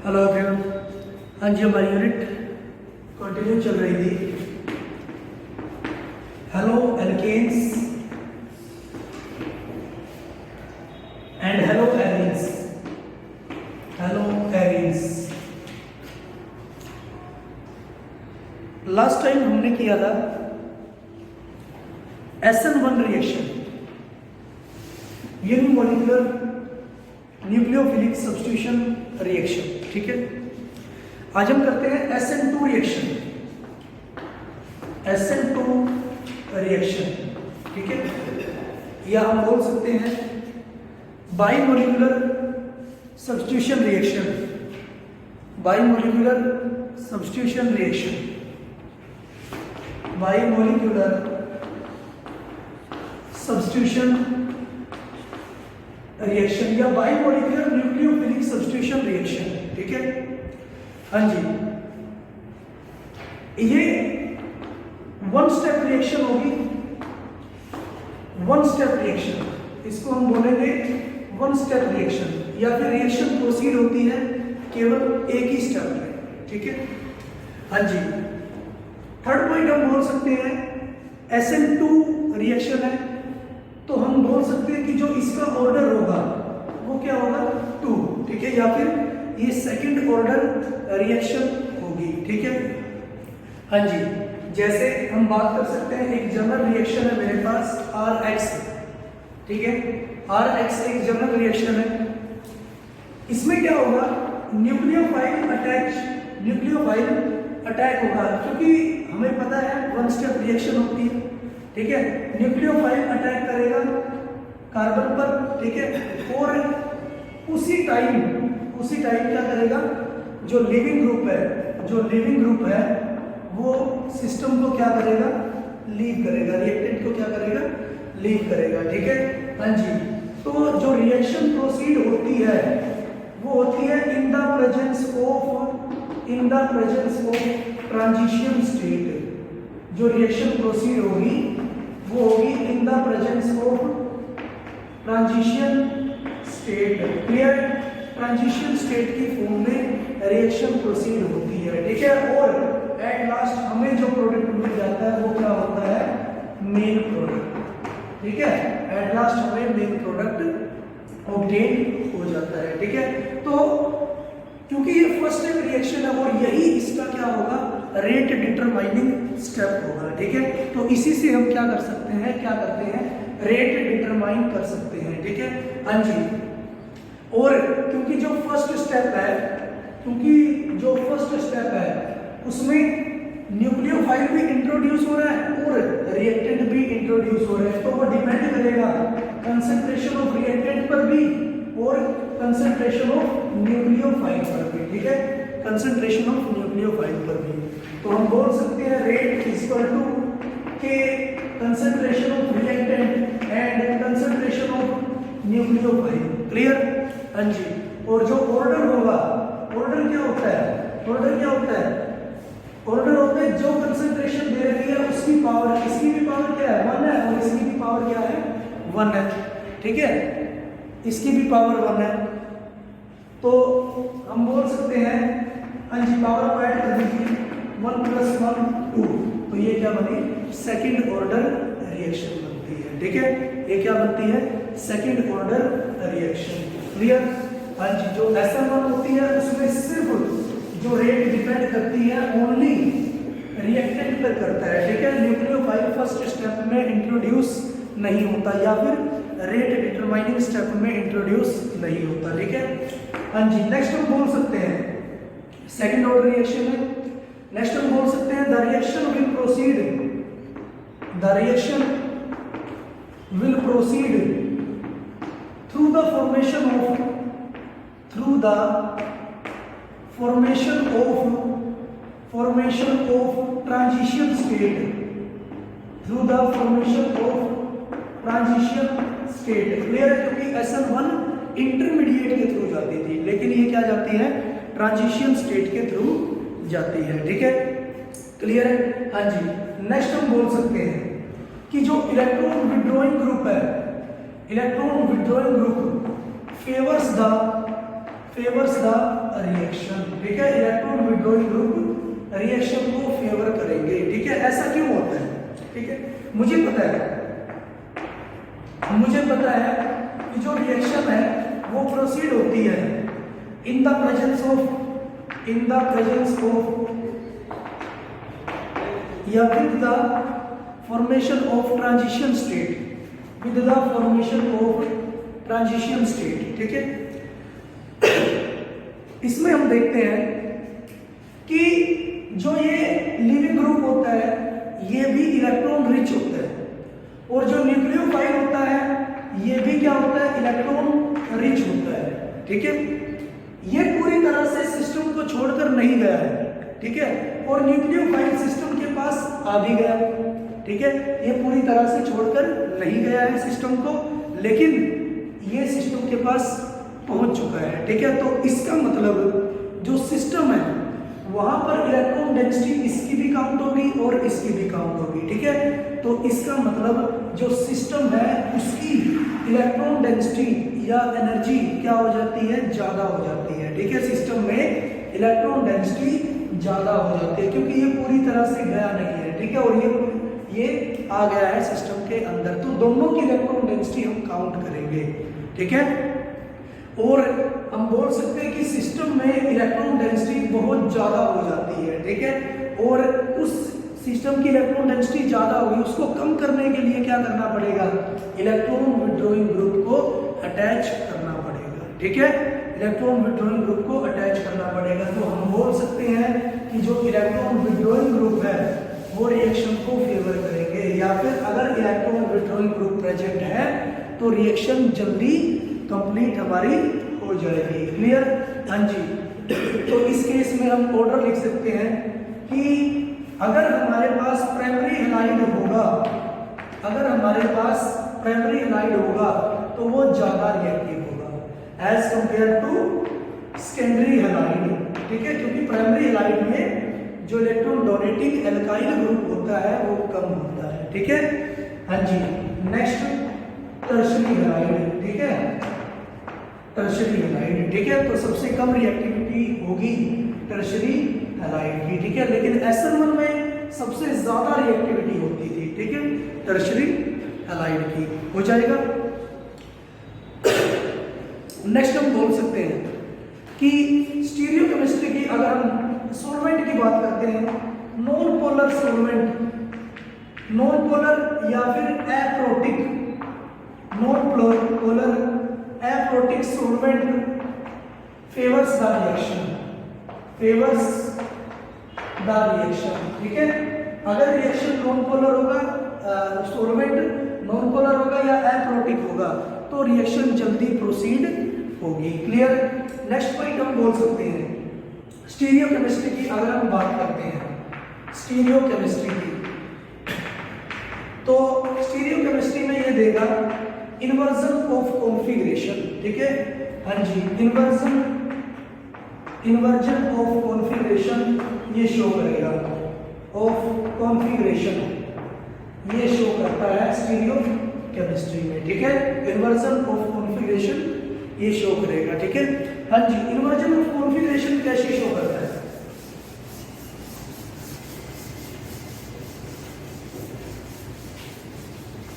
Hello everyone. हाँ जी, हमारी unit continue चल रही थी। Haloalkanes and haloarenes. Haloarenes. Last time हमने किया था SN1 reaction, unimolecular nucleophilic substitution reaction. ठीक है, आज हम करते हैं SN2 रिएक्शन। SN2 रिएक्शन, ठीक है, या हम बोल सकते हैं bimolecular substitution reaction. Bimolecular substitution reaction, bimolecular substitution reaction या बाइमोलिकुलर न्यूक्लियोफिलिक सब्स्टिट्यूशन रिएक्शन। ठीक है, हाँ जी, ये वन स्टेप रिएक्शन होगी। वन स्टेप रिएक्शन, इसको हम बोलेंगे वन स्टेप रिएक्शन, या फिर रिएक्शन प्रोसीड होती है केवल एक ही स्टेप में। ठीक है, हाँ जी। थर्ड पॉइंट हम बोल सकते हैं SN2 रिएक्शन है, तो हम बोल सकते हैं कि जो इसका ऑर्डर होगा वो क्या होगा, 2। ठीक है, या फिर ये सेकंड ऑर्डर रिएक्शन होगी। ठीक है, हाँ जी। जैसे हम बात कर सकते हैं, एक जनरल रिएक्शन है मेरे पास RH। ठीक है, RH एक जनरल रिएक्शन है। इसमें क्या होगा, न्यूक्लियोफाइल अटैक होगा, क्योंकि हमें पता है वन स्टेप रिएक्शन होती है। ठीक है, न्यूक्लियोफाइल अटैक करेगा कार्बन पर। ठीक है, और उसी टाइम क्या करेगा, जो लिविंग ग्रुप है वो सिस्टम को क्या करेगा, लीव करेगा, रिएक्टेंट को क्या करेगा, लीव करेगा। ठीक है, हाँ जी। तो जो रिएक्शन प्रोसीड होती है वो होती है in the presence of transition state. जो रिएक्शन प्रोसीड होगी वो होगी in the presence of transition state. Clear, transition state की फॉर्म में रिएक्शन प्रोसीड होती है। ठीक है, और एट लास्ट हमें जो प्रोडक्ट मिल जाता है वो क्या होता है, मेन प्रोडक्ट। ठीक है, एट लास्ट हमें मेन प्रोडक्ट ऑब्टेन हो जाता है। ठीक है, तो क्योंकि ये फर्स्ट स्टेप रिएक्शन है और यही इसका क्या होगा, रेट डिटरमाइनिंग स्टेप होगा। ठीक है, तो इसी से हम क्या कर सकते हैं, रेट डिटरमाइन कर सकते हैं। ठीक है, हाँ जी। और क्योंकि जो फर्स्ट स्टेप है उसमें न्यूक्लियोफाइल भी इंट्रोड्यूस हो रहा है और रिएक्टेंट भी इंट्रोड्यूस हो रहे हैं, तो वो डिपेंड करेगा कंसंट्रेशन ऑफ रिएक्टेंट पर भी और कंसंट्रेशन ऑफ न्यूक्लियोफाइल पर भी। ठीक है, कंसंट्रेशन ऑफ न्यूक्लियोफाइल पर भी। तो हम बोल सकते हैं रेट इक्वल टू के concentration of reactant and concentration of nucleophile. Clear, हाँ जी। और जो ऑर्डर होगा, ऑर्डर क्या होता है, जो कंसंट्रेशन दे रही है उसकी पावर, इसकी भी पावर क्या है, 1 है, और इसकी भी पावर क्या है, 1 है। ठीक है, इसकी भी पावर 1 है, तो हम बोल सकते हैं, हाँ जी, पावर को ऐड कर दीजिए, 1 + 1 2, तो ये क्या बनी, सेकंड ऑर्डर रिएक्शन बनती है। ठीक है, ये क्या बनती है, सेकंड ऑर्डर रिएक्शन। क्लियर, हाँ जी। जो SN1 होती है उसमें सिर्फ जो रेट डिपेंड करती है ओनली रिएक्टेंट पर करता है। ठीक है, न्यूक्लियोफाइल फर्स्ट स्टेप में इंट्रोड्यूस नहीं होता या फिर रेट डिटरमाइनिंग स्टेप में इंट्रोड्यूस नहीं होता। ठीक है, हाँ जी। नेक्स्ट हम बोल सकते हैं सेकंड ऑर्डर रिएक्शन है। नेक्स्ट हम बोल सकते हैं the reaction will proceed through the formation of transition state, clear है, क्योंकि SN1 इंटरमीडिएट के थ्रू जाती थी, लेकिन ये क्या जाती है, ट्रांजिशन स्टेट के थ्रू जाती है। ठीक है, क्लियर है, हाँ जी। नेक्स्ट हम बोल सकते हैं कि जो electron withdrawing group favours favours the reaction, ठीक है, इलेक्ट्रॉन विड्रॉइंग ग्रुप रिएक्शन को फेवर करेंगे, ठीक है। ऐसा क्यों होता है, ठीक है, मुझे पता है कि जो रिएक्शन है वो प्रोसीड होती है इन द प्रेजेंस ऑफ या with the formation of transition state, ठीक है। इसमें हम देखते हैं कि जो ये लिविंग ग्रुप होता है ये भी इलेक्ट्रॉन रिच होता है, और जो न्यूक्लियोफाइल होता है ये भी क्या होता है, इलेक्ट्रॉन रिच होता है, ठीक है। ये पूरी तरह से सिस्टम को छोड़कर नहीं गया है, ठीक है, और न्यूक्लियोफाइल सिस्टम के पास आ भी गया, ठीक है। ये पूरी तरह से छोड़कर नहीं गया है सिस्टम को, लेकिन ये सिस्टम के पास पहुंच चुका है, ठीक है। तो इसका मतलब जो सिस्टम है वहां पर इलेक्ट्रॉन डेंसिटी इसकी भी काउंट होगी और इसकी भी काउंट होगी, ठीक है। तो इसका मतलब जो सिस्टम है उसकी इलेक्ट्रॉन डेंसिटी या एनर्जी क्या हो जाती है, ज्यादा हो जाती है, ठीक है। सिस्टम में इलेक्ट्रॉन डेंसिटी ज्यादा हो जाती है क्योंकि ये पूरी तरह से गया नहीं है, ठीक है, और ये आ गया है सिस्टम के अंदर। तो दोनों की इलेक्ट्रॉन डेंसिटी हम काउंट करेंगे, ठीक है। और हम बोल सकते हैं कि सिस्टम में इलेक्ट्रॉन डेंसिटी बहुत ज्यादा हो जाती है, ठीक है, और उस सिस्टम की इलेक्ट्रॉन डेंसिटी ज्यादा होगी, उसको कम करने के लिए क्या करना पड़ेगा, इलेक्ट्रॉन विड्रॉइंग ग्रुप को अटैच करना पड़ेगा, ठीक है, इलेक्ट्रॉन विड्रॉइंग ग्रुप को अटैच करना पड़ेगा। तो हम बोल सकते हैं कि जो इलेक्ट्रॉन विड्रॉइंग ग्रुप है वो रिएक्शन को फेवर करेंगे, या फिर अगर इलेक्ट्रॉन विड्रॉइंग ग्रुप प्रेजेंट है तो रिएक्शन जल्दी कंप्लीट हमारी हो जाएगी। क्लियर? हाँ जी। तो इस केस में हम ऑर्डर लिख सकते हैं कि अगर हमारे पास प्राइमरी हैलाइड होगा, तो वो ज्यादा रिएक्टिव होगा as compare to secondary halide, ठीक है, क्योंकि प्राइमरी हैलाइड में जो इलेक्ट्रॉन डोनेटिंग एल्काइल ग्रुप होता है वो कम होता है, ठीक है। हाँ जी। नेक्स्ट टर्शरी हैलाइड, ठीक है, टर्शरी हैलाइड, ठीक है। तो सबसे कम रिएक्टिविटी होगी टर्शरी हैलाइड की, ठीक है, लेकिन SN1 में सबसे ज्यादा रिएक्टिविटी होती थी, ठीक है, टर्शरी हैलाइड की हो जाएगा। नेक्स्ट हम बोल सकते हैं कि स्टीरियोकेमिस्ट्री की अगर हम सॉल्वेंट की बात करते हैं, non polar solvent, non polar या फिर aprotic, non polar aprotic solvent favours the reaction, ठीक है। अगर रिएक्शन नॉन पोलर होगा, सॉल्वेंट नॉन पोलर होगा या एप्रोटिक होगा तो रिएक्शन जल्दी प्रोसीड होगी। क्लियर? नेक्स्ट पॉइंट हम बोल सकते हैं स्टीरियोकेमिस्ट्री की अगर हम बात करते हैं स्टीरियोकेमिस्ट्री की, तो स्टीरियोकेमिस्ट्री में ये देगा इन्वर्जन ऑफ कॉन्फ़िगरेशन, ठीक है। हाँ जी, इन्वर्जन ऑफ कॉन्फ़िगरेशन ये शो करेगा, ऑफ कॉन्फ़िगरेशन ये शो करता है स्टीरियोकेमिस्ट्री में, ठीक है। इन्वर्जन ऑफ कॉन्फ़िगरेशन ये शो करेगा, ठीक है। हाँ जी, इन्वर्जन ऑफ कॉन्फ़िगरेशन कैसे शो करता है?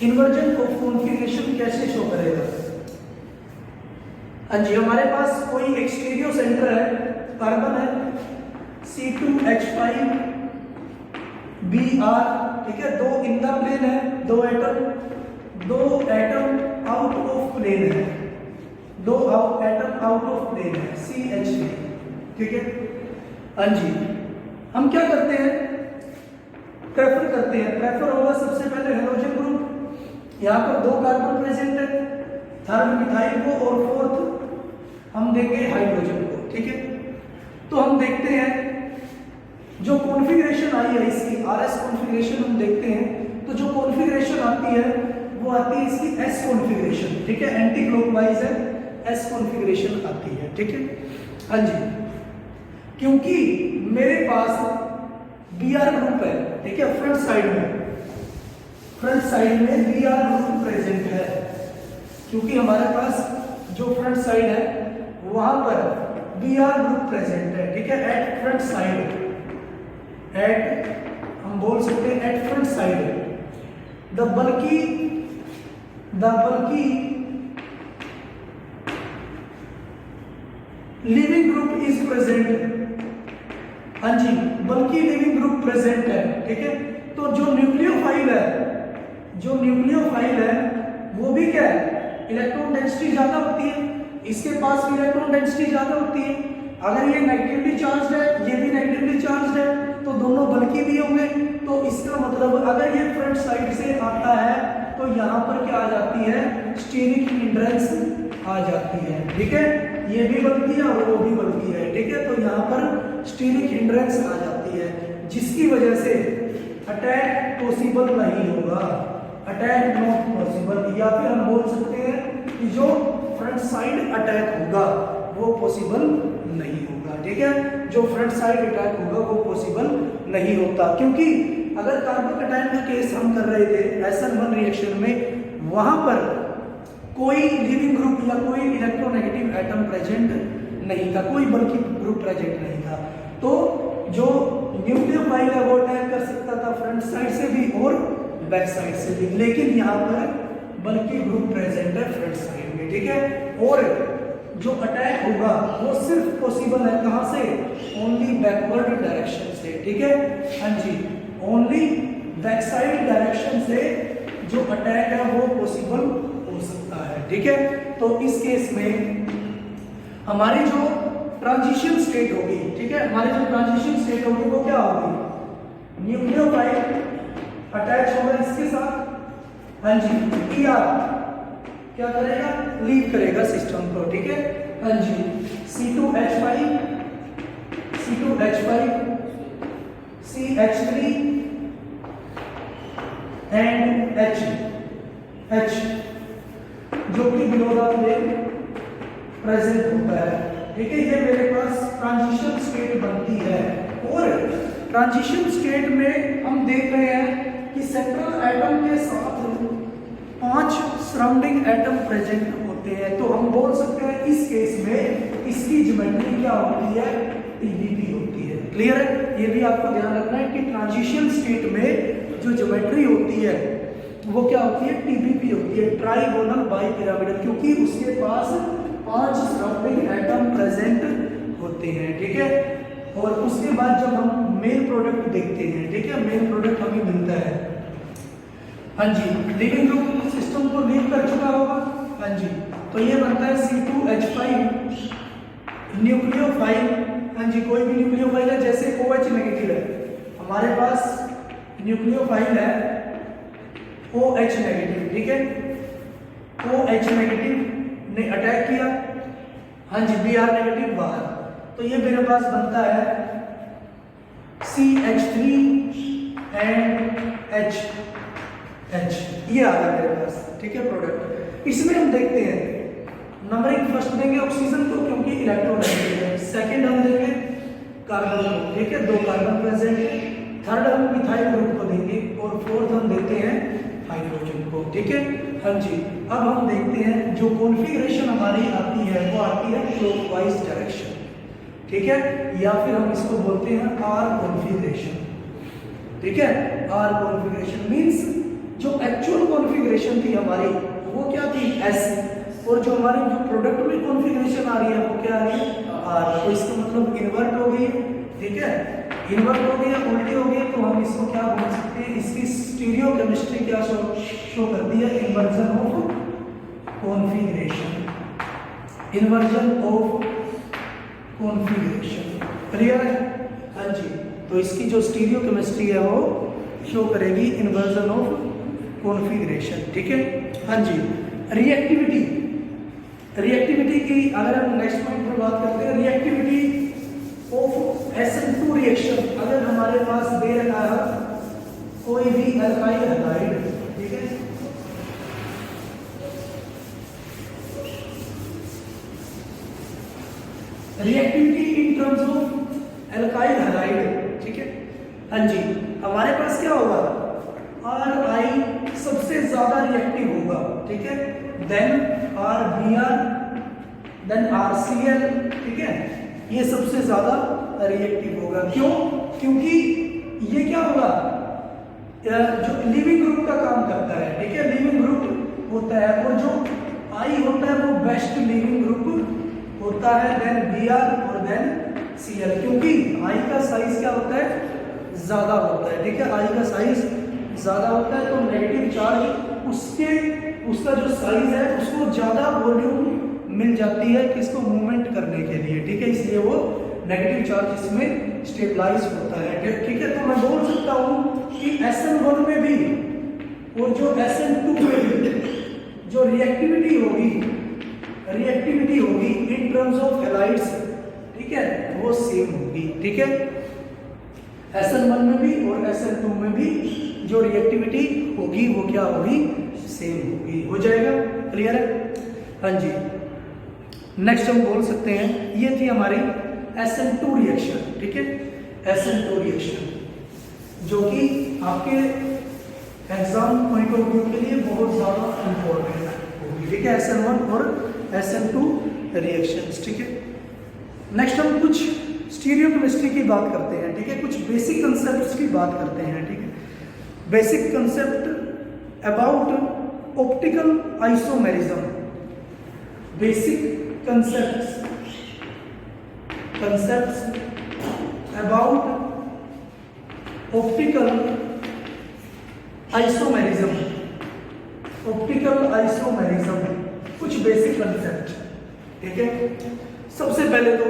इन्वर्जन ऑफ कॉन्फ़िगरेशन कैसे शो करेगा? हाँ जी, हमारे पास कोई एक स्टीरियो सेंटर है, कार्बन है C2H5 Br, ठीक है, दो इन द प्लेन है, दो एटम आउट ऑफ प्लेन है, दो एटम आउट ऑफ प्लेन है CH3, ठीक है। हाँ जी, हम क्या करते हैं, प्रेफर करते हैं, प्रेफर होगा सबसे पहले हेलोजन ग्रुप, यहाँ पर दो कार्बन प्रेजेंट है, थर्ड मिथाइल को और फोर्थ हम देंगे हाइड्रोजन को, ठीक है। तो हम देखते हैं जो कॉन्फ़िगरेशन आई है इसकी RS कॉन्फ़िगरेशन हम देखते हैं, तो जो कॉन्फ़िगरेशन आती है वो आती है इसकी S कॉन्फ़िगरेशन, ठीक है, एंटी क्लॉकवाइज है, S कॉन्फ़िगरेशन आती है, ठीक है। हाँ जी, क्योंकि मेरे पास Br ग्रुप है, ठीक है, फ्रंट साइड में Br ग्रुप प्रेजेंट है, क्योंकि हमारे पास जो फ्रंट साइड है वहां पर Br ग्रुप प्रेजेंट है, ठीक है, एट फ्रंट साइड, एट हम बोल सकते हैं एट फ्रंट साइड द बल्कि लिविंग ग्रुप इज प्रेजेंट। हाँ जी, बल्कि लिविंग ग्रुप प्रेजेंट है, ठीक है। तो जो न्यूक्लियोफाइल है वो भी क्या है, इलेक्ट्रॉन डेंसिटी ज्यादा होती है, इसके पास भी इलेक्ट्रॉन डेंसिटी ज्यादा होती है। अगर ये नेगेटिवली चार्ज है, ये भी नेगेटिवली चार्ज है, तो दोनों बल्कि भी होंगे। तो इसका मतलब अगर ये फ्रंट साइड से आता है तो यहाँ पर क्या आ जाती है, स्टीरिक हिंड्रेंस आ जाती है, ठीक है। ये भी बल्कि है और वो भी बल्कि है, ठीक है। तो यहाँ पर स्टीरिक हिंड्रेंस आ जाती है, जिसकी वजह से अटैक पॉसिबल नहीं होगा, अटैक नॉट पॉसिबल। या फिर हम बोल सकते हैं कि जो फ्रंट साइड अटैक होगा वो पॉसिबल नहीं होगा, ठीक है। जो फ्रंट साइड अटैक होगा वो पॉसिबल नहीं होता, क्योंकि अगर कार्बन कटायन का केस हम कर रहे थे SN1 रिएक्शन में, वहां पर कोई लिविंग ग्रुप या कोई इलेक्ट्रोनेगेटिव एटम प्रेजेंट नहीं था, कोई बल्कि ग्रुप प्रेजेंट नहीं था। तो जो न्यूक्लियोफाइल है वो अटैक कर सकता था फ्रंट साइड से भी और बैक साइड से भी, लेकिन यहाँ पर बल्कि ग्रुप प्रेजेंट है फ्रंट साइड में, ठीक है। और जो अटैक होगा वो सिर्फ पॉसिबल है कहाँ से, ओनली बैकवर्ड डायरेक्शन से, ठीक है। हाँ जी, ओनली बैक साइड डायरेक्शन से जो अटैक है वो पॉसिबल हो सकता है, ठीक है। तो इस केस में हमारी जो ट्रांजिशन स्टेट होगी, ठीक है, हमारी जो ट्रांजिशन स्टेट होगी वो क्या होगी, न्यूक्लियोफाइल अटैच होगा इसके साथ। हाँ जी, Br क्या करेगा, लीव करेगा सिस्टम को, ठीक है। हाँ जी, C2H5 CH3 एंड H जो कि बिलो द प्लेन प्रेजेंट होता है, ठीक है। ये मेरे पास ट्रांजिशन स्टेट बनती है, और ट्रांजिशन स्टेट में हम देख रहे हैं कि सेंट्रल एटम के साथ 5 सराउंडिंग एटम प्रेजेंट होते हैं। तो हम बोल सकते हैं इस केस में इसकी ज्योमेट्री क्या होती है, TBP होती है। क्लियर है, ये भी आपको ध्यान रखना है कि ट्रांजिशन स्टेट में जो ज्योमेट्री होती है वो क्या होती है, TBP होती है, ट्राइगोनल बाइपिरामिडल, क्योंकि उसके पास 5 सराउंडिंग एटम प्रेजेंट होते हैं, ठीक है। और उसके बाद जब हम मेन प्रोडक्ट देखते हैं, ठीक है, मेन प्रोडक्ट हमें मिलता है। हाँ जी, लिविंग ग्रुप सिस्टम को लीव कर चुका होगा। हाँ जी, तो ये बनता है C2H5 न्यूक्लियोफाइल। हाँ जी, कोई भी न्यूक्लियोफाइल है, जैसे OH नेगेटिव है, हमारे पास न्यूक्लियोफाइल है OH नेगेटिव, ठीक है। OH नेगेटिव ने अटैक किया, हाँ जी, Br नेगेटिव बाहर, तो ये मेरे पास बनता है CH3 एंड H, ये आ गया मेरे पास, ठीक है, प्रोडक्ट। इसमें हम देखते हैं नंबरिंग फर्स्ट देंगे ऑक्सीजन को, क्योंकि इलेक्ट्रोनेगेटिव है, सेकंड हम देंगे कार्बन को, ठीक है, 2 कार्बन प्रेजेंट है, थर्ड हम मिथाइल ग्रुप को देंगे, और फोर्थ हम देते हैं हाइड्रोजन को, ठीक है। हाँ जी, अब हम देखते हैं जो कॉन्फ़िगरेशन हमारी आती है वो आती है क्लॉकवाइज डायरेक्शन, ठीक है, या फिर हम इसको बोलते हैं R कॉन्फ़िगरेशन, ठीक है। R कॉन्फ़िगरेशन मींस जो एक्चुअल कॉन्फ़िगरेशन थी हमारी वो क्या थी, S, और जो हमारी जो प्रोडक्ट में कॉन्फ़िगरेशन आ रही है वो क्या आ रही है, R। तो इसका मतलब इन्वर्ट हो गई, ठीक है, इन्वर्ट हो गई, उल्टी हो गई, तो हम इसको क्या बोल सकते हैं, इसकी स्टीरियो केमिस्ट्री क्या शो करती है, inversion of configuration, inversion of configuration. Clear है? हाँ जी, तो इसकी जो स्टीरियो केमिस्ट्री है वो शो करेगी इन्वर्जन ऑफ कॉन्फ़िगरेशन, ठीक है। हाँ जी, रिएक्टिविटी की अगर हम नेक्स्ट पॉइंट पर बात करते हैं, रिएक्टिविटी ऑफ SN2 रिएक्शन, अगर हमारे पास दे रखा है कोई भी अल्काइल हैलाइड, ठीक है, reactivity in terms of alkyl halide, ठीक है। हाँ जी, हमारे पास क्या होगा, Ri सबसे ज्यादा रिएक्टिव होगा, ठीक है, देन RBr, देन RCl, ठीक है, ये सबसे ज्यादा रिएक्टिव होगा। क्यों? क्योंकि ये क्या होगा, जो लिविंग ग्रुप का काम करता है, ठीक है, लिविंग ग्रुप होता है, और जो I होता है वो बेस्ट लिविंग ग्रुप होता है, देन Br और देन Cl, क्योंकि I का साइज क्या होता है, ज्यादा होता है, ठीक है, I का साइज ज्यादा होता है, तो नेगेटिव चार्ज उसका जो साइज है उसको ज्यादा वॉल्यूम मिल जाती है किसको, मूवमेंट करने के लिए, ठीक है, इसलिए वो नेगेटिव चार्ज इसमें स्टेबलाइज होता है, ठीक है। तो मैं बोल सकता हूँ कि SN1 में भी और जो SN2 में भी जो रिएक्टिविटी होगी इन टर्म्स ऑफ हैलाइड्स, ठीक है, वो सेम होगी, ठीक है, SN1 में भी और SN2 में भी जो रिएक्टिविटी होगी वो क्या होगी, सेम होगी। हो जाएगा, क्लियर है? हाँ जी। नेक्स्ट हम बोल सकते हैं, ये थी हमारी SN2 रिएक्शन, ठीक है, SN2 रिएक्शन जो कि आपके एग्जाम पॉइंट ऑफ व्यू के लिए बहुत ज़्यादा इंपॉर्टेंट होगी, ठीक है, SN1 और SN2 रिएक्शंस, ठीक है। नेक्स्ट हम कुछ स्टीरियोकेमिस्ट्री की बात करते हैं, ठीक है, कुछ बेसिक कंसेप्ट्स की बात करते हैं, ठीक है। Basic concept about optical isomerism, basic concepts about optical isomerism, कुछ बेसिक कंसेप्ट, ठीक है। सबसे पहले तो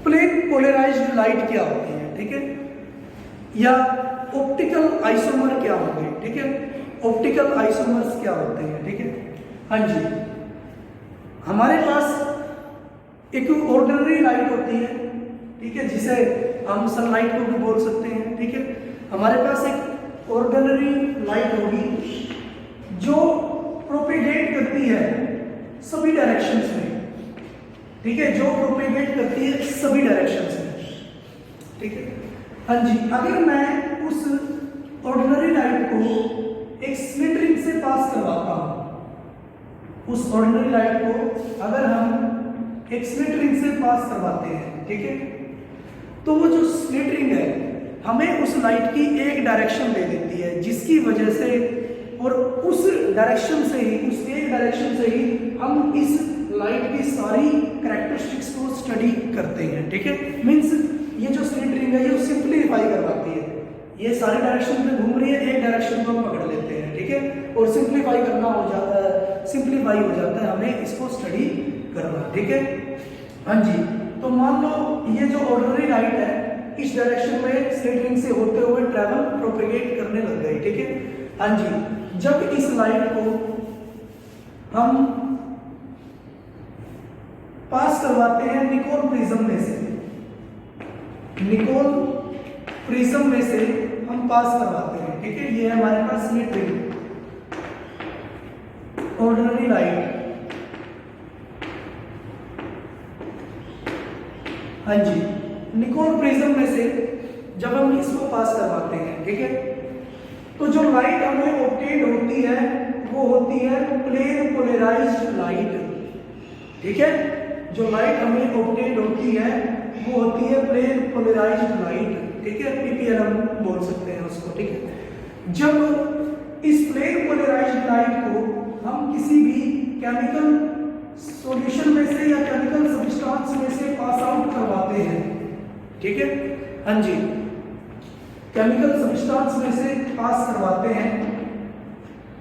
प्लेन पोलराइज्ड लाइट क्या होती है, ठीक है, या ऑप्टिकल आइसोमर क्या होते हैं, ठीक है, ऑप्टिकल आइसोमर्स क्या होते हैं, ठीक है। हाँ जी, हमारे पास एक ऑर्डिनरी लाइट होती है, ठीक है, जिसे हम सनलाइट को भी बोल सकते हैं, ठीक है। हमारे पास एक ऑर्डिनरी लाइट होगी जो प्रोपेगेट करती है सभी डायरेक्शंस में, ठीक है, जो प्रोपेगेट करती है सभी डायरेक्शंस में, ठीक है। हाँ जी, अगर मैं उस ऑर्डिनरी लाइट को एक स्लिट रिंग से पास करवाता हूँ, उस ऑर्डिनरी लाइट को अगर हम एक स्लिट रिंग से पास करवाते हैं, ठीक है, तो वो जो स्लिट रिंग है हमें उस लाइट की एक डायरेक्शन दे देती है, जिसकी वजह से और उस डायरेक्शन से ही, उस एक डायरेक्शन से ही हम इस लाइट की सारी कैरेक्टरिस्टिक्स को स्टडी करते हैं, ठीक है। मींस ये जो स्लिट रिंग है ये सिंप्लीफाई करवाती है, ये सारे डायरेक्शन में घूम रही है, एक डायरेक्शन को हम पकड़ लेते हैं, ठीक है, और सिंप्लीफाई करना हो जाता है, सिंप्लीफाई हो जाता है हमें इसको स्टडी करना, ठीक है। हाँ जी, तो मान लो ये जो ऑर्डिनरी लाइट है इस डायरेक्शन में स्लिट रिंग से होते हुए ट्रैवल प्रोपेगेट करने लग गई, ठीक है। हाँ जी, जब इस लाइट को हम पास करवाते हैं निकोल प्रिज्म में से, निकोल प्रिज्म में से हम पास करवाते हैं, ठीक है, ये हमारे पास स्लिट रिंग ऑर्डिनरी लाइट। हाँ जी, निकोल प्रिज्म में से जब हम इसको पास करवाते हैं, ठीक है, तो जो लाइट हमें ऑब्टेन होती है वो होती है प्लेन पोलराइज्ड लाइट, ठीक है, जो लाइट हमें ऑब्टेन होती है वो होती है प्लेन पोलराइज्ड लाइट, ठीक है, PPL हम बोल सकते हैं उसको, ठीक है। जब इस प्लेन पोलराइज्ड लाइट को हम किसी भी केमिकल सॉल्यूशन में से या केमिकल सब्सटेंस में से पास आउट करवाते हैं, ठीक है, हाँ जी, केमिकल सब्सटेंस में से पास करवाते हैं,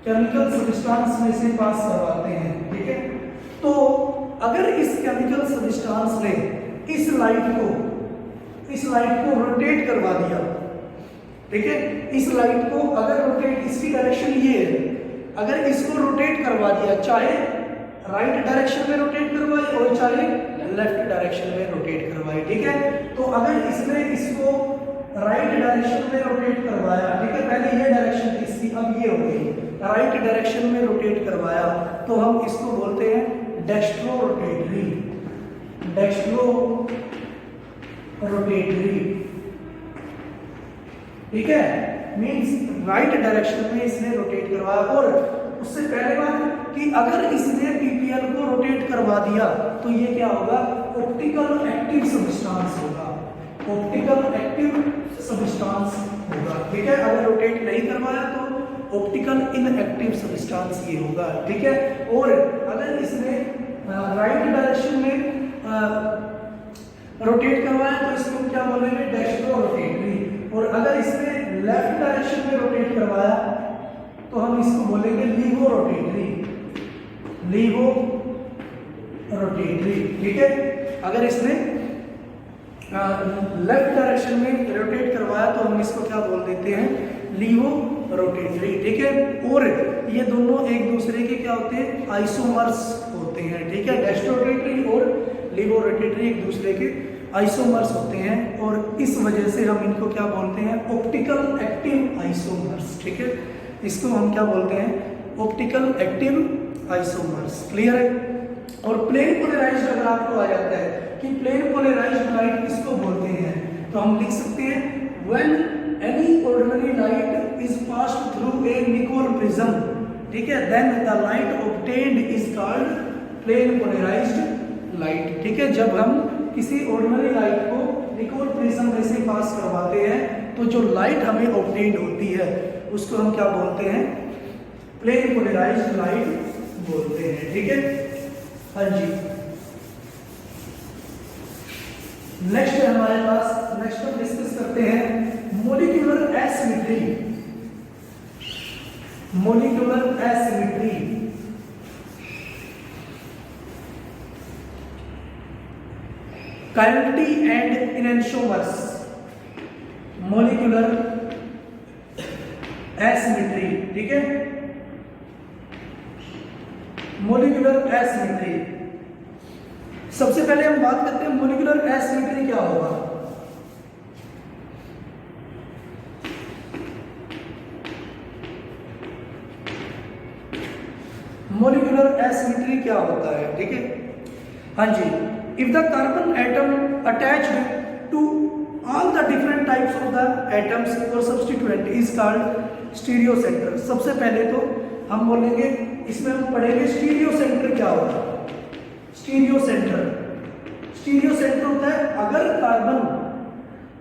केमिकल सब्सटेंस में से पास करवाते हैं, ठीक है, तो अगर इस केमिकल सब्सटेंस ने इस लाइट को रोटेट करवा दिया, ठीक है, इस लाइट को अगर रोटेट, इसकी डायरेक्शन ये है, अगर इसको रोटेट करवा दिया, चाहे राइट डायरेक्शन में रोटेट करवाए और चाहे लेफ्ट डायरेक्शन में रोटेट करवाए, ठीक है, तो अगर इसने इसको राइट डायरेक्शन में रोटेट करवाया, ठीक है, पहले ये डायरेक्शन थी इसकी, अब ये हो गई, राइट डायरेक्शन में रोटेट करवाया, तो हम इसको बोलते हैं डेक्स्ट्रो रोटेटरी, डेक्स्ट्रो रोटेटरी, ठीक है, मींस राइट डायरेक्शन में इसने रोटेट करवाया और उससे पहले बात कि अगर इसने पीपीएल को रोटेट करवा दिया तो ये क्या होगा, ऑप्टिकल एक्टिव सब्सटेंस होगा, ऑप्टिकल एक्टिव सब्सटेंस होगा, ठीक है। अगर रोटेट नहीं करवाया तो ऑप्टिकल इनएक्टिव सब्सटेंस ये होगा, ठीक है। और अगर इसने राइट डायरेक्शन में रोटेट करवाया तो इसको क्या बोलेंगे, डेस्ट्रो रोटेटरी। और अगर इसने लेफ्ट डायरेक्शन में रोटेट करवाया तो हम इसको बोलेंगे लीवो रोटेटरी, लीवो रोटेटरी, ठीक है। अगर इसने लेफ्ट डायरेक्शन में रोटेट करवाया तो हम इसको क्या बोल देते हैं, लीवो रोटेटरी, ठीक है। और ये दोनों एक दूसरे के क्या होते हैं, आइसोमर्स होते हैं, ठीक है। डेस्ट्रो रोटेटरी और लीवो रोटेटरी एक दूसरे के आइसोमर्स होते हैं और इस वजह से हम इनको क्या बोलते हैं, ऑप्टिकल एक्टिव आइसोमर्स, ठीक है। इसको हम क्या बोलते हैं, ऑप्टिकल एक्टिव आइसोमर्स, क्लियर है। और प्लेन पोलराइज्ड अगर आपको आ जाता है कि प्लेन पोलराइज्ड लाइट किसको बोलते हैं, तो हम लिख सकते हैं when any ordinary light is passed through a Nicol prism, ठीक है, then the light obtained is called plane polarised light, ठीक है। जब हम किसी ऑर्डिनरी लाइट को निकोल प्रिज्म में से पास करवाते हैं तो जो लाइट हमें ऑब्टेन्ड होती है उसको हम क्या बोलते हैं, प्लेन पोलराइज्ड लाइट बोलते हैं, ठीक है। हाँ जी, नेक्स्ट है हमारे पास, नेक्स्ट हम डिस्कस करते हैं molecular asymmetry, molecular asymmetry. Kinetic and enantiomers, molecular asymmetry, ठीक है। मॉलिक्यूलर एसिमेट्री, सबसे पहले हम बात करते हैं मॉलिक्यूलर एसिमेट्री क्या होगा। मॉलिक्यूलर एसिमेट्री क्या होता है, ठीक है। हाँ जी, if the carbon atom attached to all the different types of the atoms or substituent is called stereo centre. सबसे पहले तो हम बोलेंगे, इसमें हम पढ़ेंगे स्टीरियो सेंटर क्या होता है। स्टीरियो सेंटर, स्टीरियो सेंटर होता है अगर कार्बन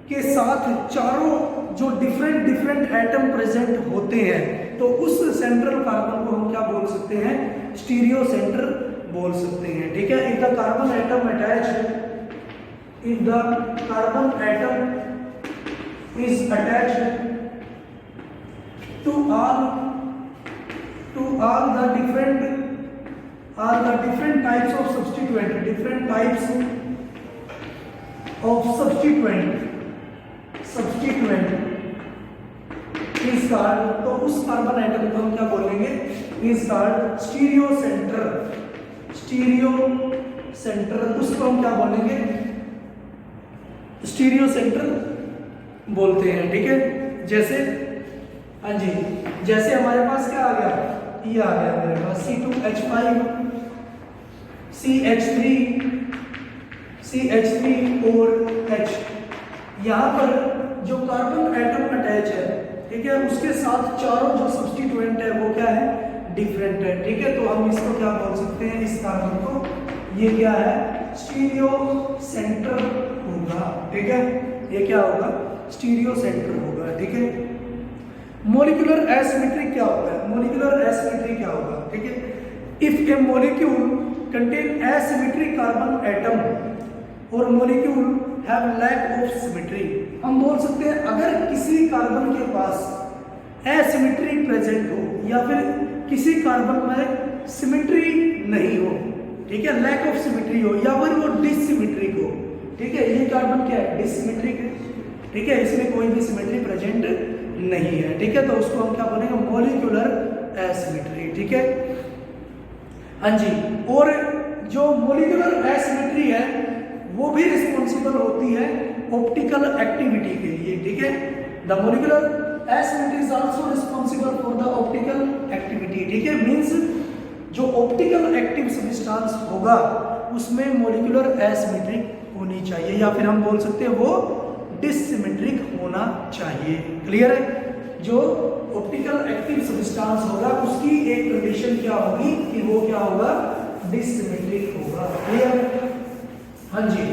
के साथ चारों जो डिफरेंट एटम प्रेजेंट होते हैं तो उस सेंट्रल कार्बन को हम क्या बोल सकते हैं, स्टीरियो सेंटर बोल सकते हैं, ठीक है। If the carbon atom attached, if the carbon atom is attached to all the different types of substituent, different types of substituent is called, तो उस कार्बन एटम को हम क्या बोलेंगे, is called stereo centre, stereo centre, उसको हम क्या बोलेंगे, स्टीरियो सेंटर बोलते हैं, ठीक है। जैसे हाँ जी, जैसे हमारे पास क्या आ गया, ये आ गया मेरे पास C2H5 CH3 और H। यहाँ पर जो कार्बन एटम अटैच है, ठीक है, उसके साथ चारों जो सब्स्टिट्यूएंट है वो क्या है, डिफरेंट है, ठीक है। तो हम इसको क्या बोल सकते हैं, इस कार्बन को, ये क्या है, स्टीरियो सेंटर होगा, ठीक है। ये क्या होगा, स्टीरियो सेंटर होगा, ठीक है। मॉलिक्यूलर एसिमेट्री क्या होता है, मॉलिक्यूलर एसिमेट्री क्या होगा, ठीक है। If a molecule contain asymmetric carbon atom और molecule have lack of symmetry, हम बोल सकते हैं अगर किसी कार्बन के पास एसिमेट्री प्रेजेंट हो या फिर किसी कार्बन में सिमेट्री नहीं हो, ठीक है, लैक ऑफ सिमेट्री हो या फिर वो डिसिमेट्रिक हो, ठीक है। ये कार्बन क्या है, डिसिमेट्रिक है, ठीक है, इसमें कोई भी सिमेट्री प्रेजेंट नहीं है, ठीक है। तो उसको हम क्या बोलेंगे, मॉलिक्यूलर एसिमेट्री, ठीक है। हाँ जी, और जो मॉलिक्यूलर एसिमेट्री है वो भी रिस्पॉन्सिबल होती है ऑप्टिकल एक्टिविटी के लिए, ठीक है। The molecular asymmetry is also responsible for the optical activity, ठीक है। मींस जो ऑप्टिकल एक्टिव सब्सटेंस होगा उसमें मॉलिक्यूलर एसिमेट्री होनी चाहिए, या फिर हम बोल सकते हैं वो डिसिमेट्रिक होना चाहिए, क्लियर है। जो ऑप्टिकल एक्टिव सब्सटेंस होगा उसकी एक कंडीशन क्या होगी कि वो क्या होगा, डिसिमेट्रिक होगा। क्लियर? हाँ जी,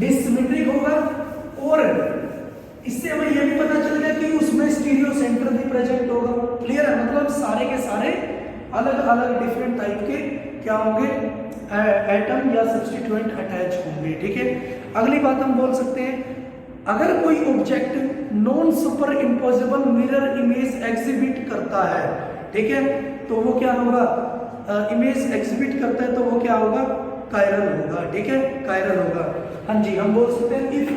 डिसिमेट्रिक होगा। और इससे हमें यह भी पता चल गया कि उसमें स्टीरियो सेंटर भी प्रेजेंट होगा। क्लियर है? मतलब सारे के सारे अलग अलग डिफरेंट टाइप के क्या होंगे, एटम या सब्स्टिट्यूएंट अटैच होंगे। ठीक है, अगली बात हम बोल सकते हैं, अगर कोई object non super imposable mirror image exhibit करता है, ठीक है, तो वो क्या होगा, इमेज एग्जिबिट करता है तो वो क्या होगा, कायरल होगा। ठीक है, कायरल होगा। हाँ जी, हम बोल सकते हैं इफ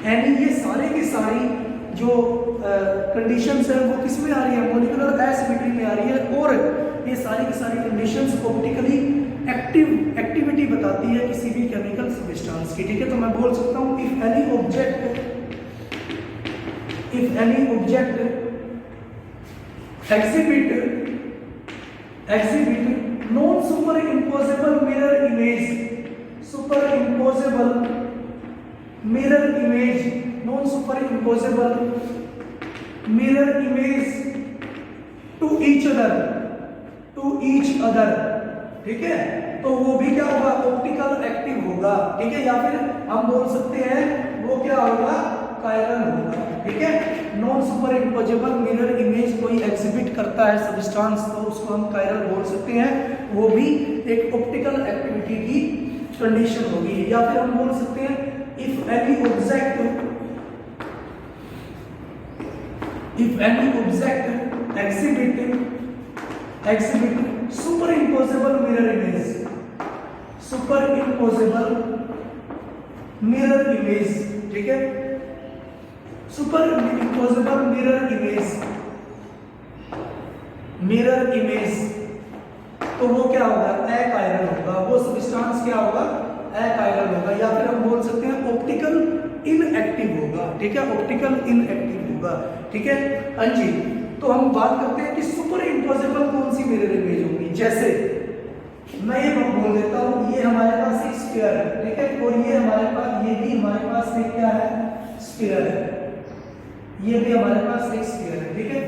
एनी, ये सारे की सारी जो कंडीशंस है वो किस में आ रही है, मॉलिक्यूलर एसिमेट्री में आ रही है। और ये सारी की सारी कंडीशंस ऑप्टिकली एक्टिविटी बताती है किसी भी केमिकल सब्सटेंस की। ठीक है, तो मैं बोल सकता हूँ if any object exhibit non superimposable mirror image, superimposable mirror image, non superimposable mirror image to each other, ठीक है, तो वो भी क्या होगा, ऑप्टिकल एक्टिव होगा। ठीक है, या फिर हम बोल सकते हैं वो क्या होगा, कायरल होगा। ठीक है, non super imposable mirror image कोई एग्जिबिट करता है सब्सटेंस तो उसको हम कायरल बोल सकते हैं, वो भी एक ऑप्टिकल एक्टिविटी की कंडीशन होगी। या फिर हम बोल सकते हैं if any object exhibit superimposable mirror image, ठीक है, superimposable mirror image, तो वो क्या होगा, अकायरल होगा, वो सब्सटेंस क्या होगा, अकायरल होगा। या फिर हम बोल सकते हैं ऑप्टिकल इनएक्टिव होगा। ठीक है, ऑप्टिकल इनएक्टिव होगा। ठीक है, हाँ जी, तो हम बात करते हैं कि सुपर इम्पोजेबल कौन सी मिरर इमेज होगी। जैसे मैं ये बोल देता हूँ, ये हमारे पास एक स्फीयर है, ठीक है, और ये हमारे पास, ये भी हमारे पास एक क्या है, स्फीयर है, ये भी हमारे पास एक स्फीयर है। ठीक है,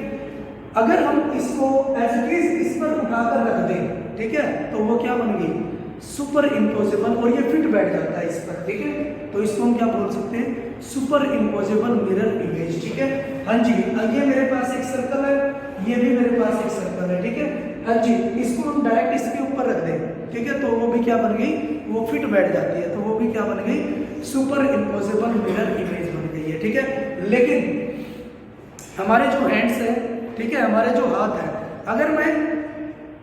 अगर हम इसको एज इट इज इस पर उठाकर रख दें, ठीक है, तो वो क्या बन गई, सुपर इम्पोजेबल, और ये फिट बैठ जाता है इस पर। ठीक है, तो इसको हम क्या बोल सकते हैं, सुपर इम्पोजेबल मिरर इमेज। ठीक है, हाँ जी, ये मेरे पास एक सर्कल है, ये भी मेरे पास एक सर्कल है। ठीक है, हाँ जी, इसको हम डायरेक्ट इसके ऊपर रख दें, ठीक है, तो वो भी क्या बन गई, वो फिट बैठ जाती है, तो वो भी क्या बन गई, सुपर इम्पोजेबल मिरर इमेज बन गई है। ठीक है, लेकिन हमारे जो हैंड्स है, ठीक है, हमारे जो हाथ है, अगर मैं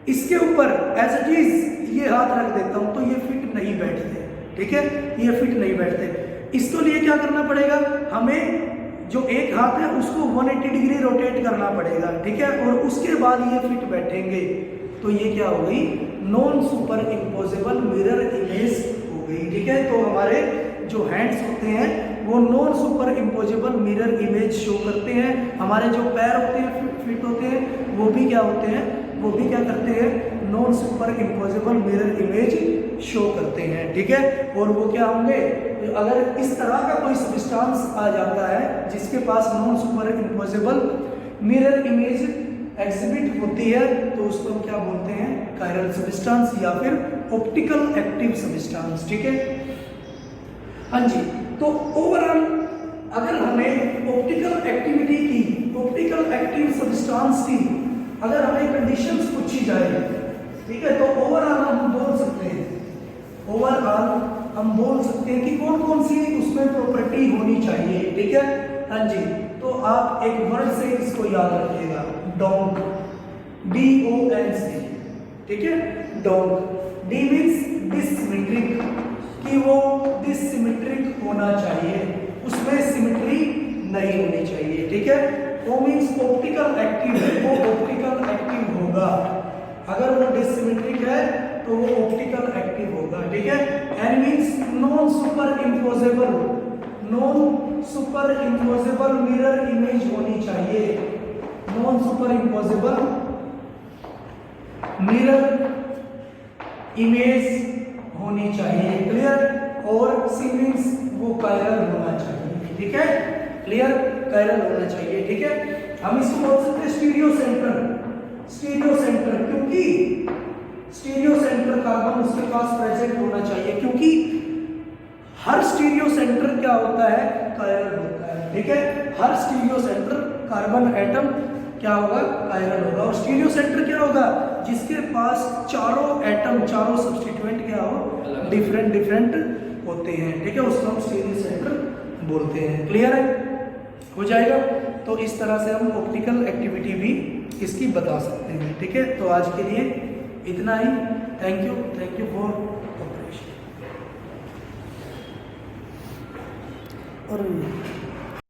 इसके ऊपर एज इट इज ये हाथ रख देता हूं तो ये फिट नहीं बैठते। ठीक है, ये फिट नहीं बैठते। इसके लिए क्या करना पड़ेगा, हमें जो एक हाथ है उसको 180 डिग्री रोटेट करना पड़ेगा। ठीक है, और उसके बाद ये फिट बैठेंगे, तो ये क्या हो गई, non super imposable mirror image हो गई। ठीक है, तो हमारे जो हैंड्स होते हैं वो non super imposable mirror image show करते हैं। हमारे जो पैर होते हैं फिट होते हैं, वो भी क्या होते हैं, वो भी क्या करते हैं, non super imposable mirror image show करते हैं। ठीक है, और वो क्या होंगे, अगर इस तरह का कोई सब्सटेंस आ जाता है जिसके पास non super imposable mirror image exhibit होती है, तो उसको हम क्या बोलते हैं, कायरल सब्सटेंस या फिर ऑप्टिकल एक्टिव सब्सटेंस। ठीक है, हाँ जी, तो ओवरऑल अगर हमें ऑप्टिकल एक्टिविटी की, ऑप्टिकल एक्टिव सब्सटेंस की अगर हमें कंडीशंस पूछी जाए, ठीक है, तो ओवरऑल हम बोल सकते हैं, कि कौन कौन सी उसमें प्रॉपर्टी होनी चाहिए। ठीक है, हाँ जी, तो आप एक वर्ड से इसको याद रखिएगा, डोंक, DONC। ठीक है, डोंक, डी मीन्स डिसिमेट्रिक, कि वो डिसिमेट्रिक होना चाहिए, उसमें सिमेट्री नहीं होनी चाहिए। ठीक है, वो मीन्स ऑप्टिकल एक्टिव है, वो ऑप्टिकल एक्टिव होगा। अगर वो डिसिमेट्रिक है तो वो ऑप्टिकल एक्टिव होगा। ठीक है, and means non super imposable mirror image होनी चाहिए, non super imposable mirror image होनी चाहिए। क्लियर, और सी मीन्स वो कायरल होना चाहिए। ठीक है, क्लियर। कायरल होना चाहिए, ठीक है। हम इसको बोल सकते हैं स्टीरियो सेंटर, स्टीरियो सेंटर, क्योंकि स्टीरियो सेंटर कार्बन उसके पास प्रेजेंट होना चाहिए, क्योंकि हर स्टीरियो सेंटर क्या होता है, कायरल होता है, ठीक है। हर स्टीरियो सेंटर कार्बन एटम क्या होगा, कायरल होगा। और स्टीरियो सेंटर क्या होगा, जिसके पास चारों एटम, चारों सब्स्टिट्यूएंट क्या हो, डिफरेंट डिफरेंट होते हैं, ठीक है, उसको हम स्टीरियो सेंटर बोलते हैं। क्लियर है, हो जाएगा। तो इस तरह से हम ऑप्टिकल एक्टिविटी भी इसकी बता सकते हैं, ठीक है। तो आज के लिए इतना ही। Thank you for cooperation. और